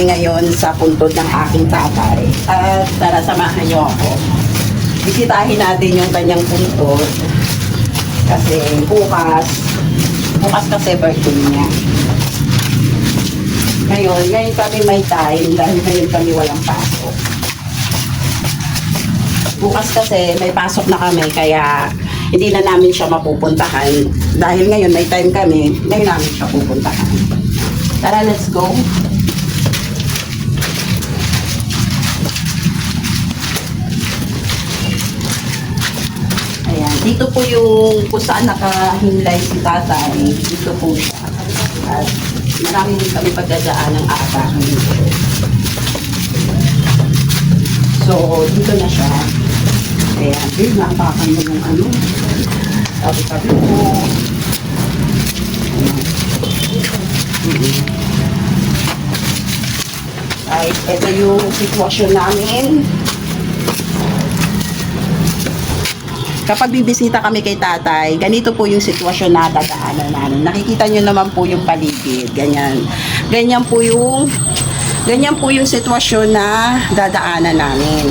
kami ngayon sa puntod ng aking tatay. At tara, samahan niyo ako. Bisitahin natin yung kanyang puntod. Kasi bukas kasi birthday niya. Ngayon kami may time dahil ngayon kami walang pasok. Bukas kasi may pasok na kami kaya hindi na namin siya mapupuntahan. Dahil ngayon may time kami, ngayon namin siya pupuntahan. Tara, let's go. Ayan, dito po yung kung saan nakahinlay si tatay. Dito po siya. At marami din kami pagdadaan ng aapakan dito. So, dito na siya. Ayan, dito na apakan mo yung ano. Sabi po. Ay, ito yung sitwasyon namin. Kapag bibisita kami kay tatay, ganito po yung sitwasyon na dadaanan namin. Nakikita nyo naman po yung paligid. Ganyan. Ganyan po yung sitwasyon na dadaanan namin.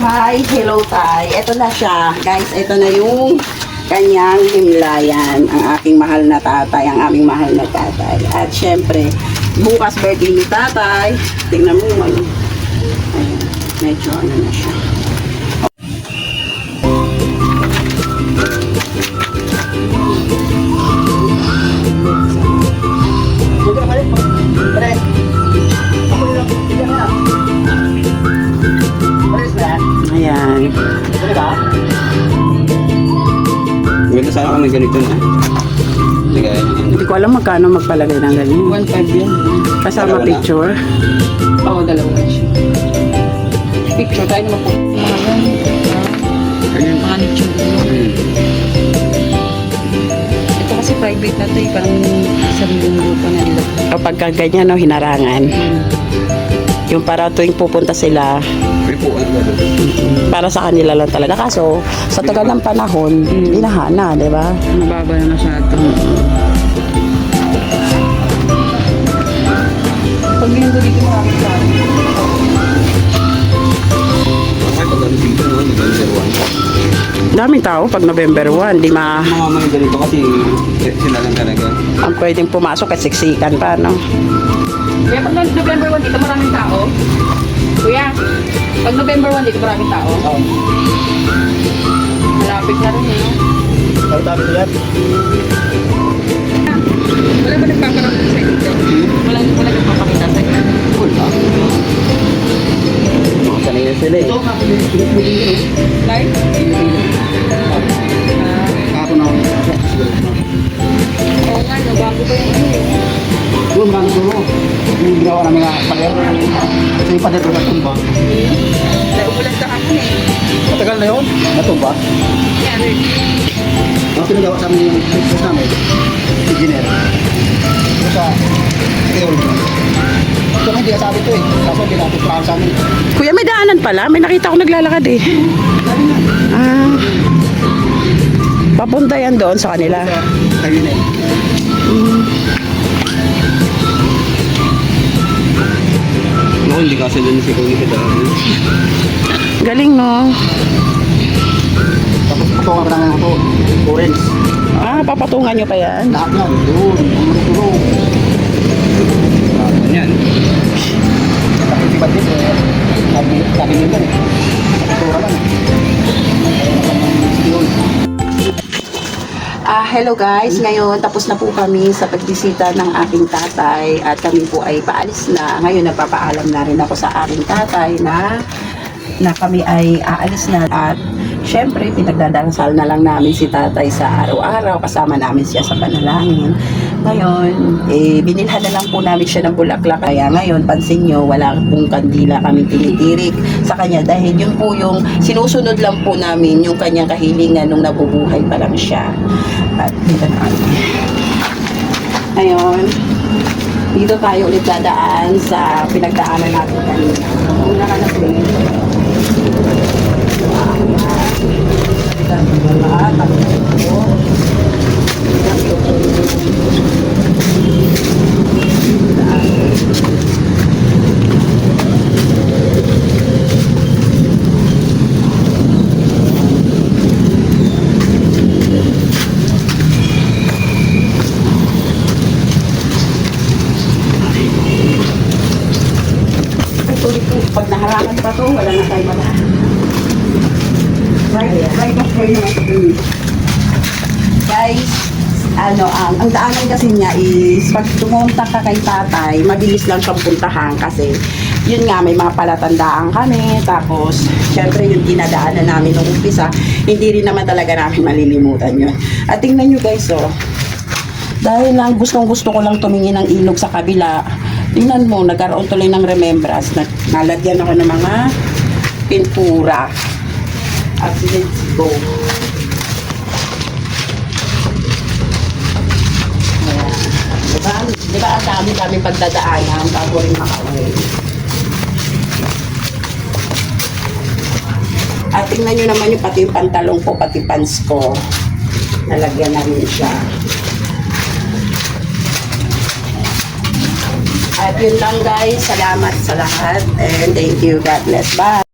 Hi, hello tay. Ito na siya. Guys, ito na yung kanyang himlayan. Ang aking mahal na tatay, ang aming mahal na tatay. At syempre, bukas birthday ni tatay. Tingnan mo, ayan, medyo ano na siya. Ayan. Ganda sana kung may ganito na. Hindi ko alam magkano magpalagay ng ganyan. 1.5 yan. Kasama Dalawa picture. Oo, dalawa siya. Picture tayo naman po. Mga nicho. Ito kasi private na ito eh. Parang sariling lupa na nila. Kapag ganyan, no, hinarangan. Yung para tuwing pupunta sila, para sa kanila lang talaga. Kaso, sa tagal ng panahon, binahana, di ba? Mababa na masyado. Pag linggo dito maraming tao. Daming tao pag November 1, di ma... Mga mga ganito kasi sila lang talaga. Ang pwedeng pumasok at siksikan pa, no? Kaya pag November 1 dito maraming tao. Kuya, pag November 1 dito maraming tao. Oo. Malapit na rin eh. Tabi yan. Wala ba nagpaparamdam sa dito? Wala nagpapakita sa inyo? Wala. Sanay na sila eh. Live? Ako na ako. Oo nga, no, bago pa yung ano eh. Doon mga gusto mo. Yung ginawa namin na pader. Ito yung pader na tumba. Nauulan sa akin eh. Matagal na yun? Natumba? Kaya rin. Ang pinagawa sa amin yung business namin. Engineer. Ito sa theory. Ito nga hindi kasabi ito eh. Kaso hindi natin pahal sa amin. Kuya, may daanan pala. May nakita ko naglalakad eh. Ah. Papunta yan doon sa kanila. Kayo na eh. Noon, hindi kasi doon si Kuya kita. Galing, no? Tapos patungan pa namin ito. Orange. Ah, papatungan nyo pa yan? Lahat yan. Doon. Tulong. Yan. Tapos iba dito eh. Sabi nito eh. Patungan lang. Yun. Hello guys, ngayon tapos na po kami sa pagbisita ng aking tatay at kami po ay paalis na. Ngayon nagpapaalam na rin ako sa aking tatay na kami ay aalis na at syempre pinagdadasal na lang namin si tatay sa araw-araw, kasama namin siya sa panalangin. Ngayon, binilhan na lang po namin siya ng bulaklak. Kaya ngayon, pansin nyo, wala pong kandila kami tinitirik sa kanya dahil yun po yung sinusunod lang po namin yung kanyang kahilingan nung nabubuhay pa lang siya. At dito na kami. Ngayon, Dito tayo ulit dadaan sa pinagdaanan natin kanina. Una ka na po. Pag naharangan pa to, wala na tayo wala. Right of way naman ito. Guys, ang daanan kasi niya is pag tumunta ka kay tatay, mabilis lang siyang puntahan kasi yun nga, may mga palatandaan kami. Tapos, syempre yung dinadaanan namin nung umpisa, hindi rin naman talaga namin malilimutan yun. At tingnan nyo guys, oh. Dahil lang gusto ko lang tumingin ng ilog sa kabila. Tingnan mo, nagkaroon tuloy ng remembrance. Nalagyan ako ng mga pintura. At let's go. Ayan. Diba ang dami pagdadaanan bago rin makauwi. At tingnan nyo naman yung pati yung pantalong ko, pati pants ko. Nalagyan na rin siya. At yun lang guys, salamat sa lahat and thank you, God bless, bye!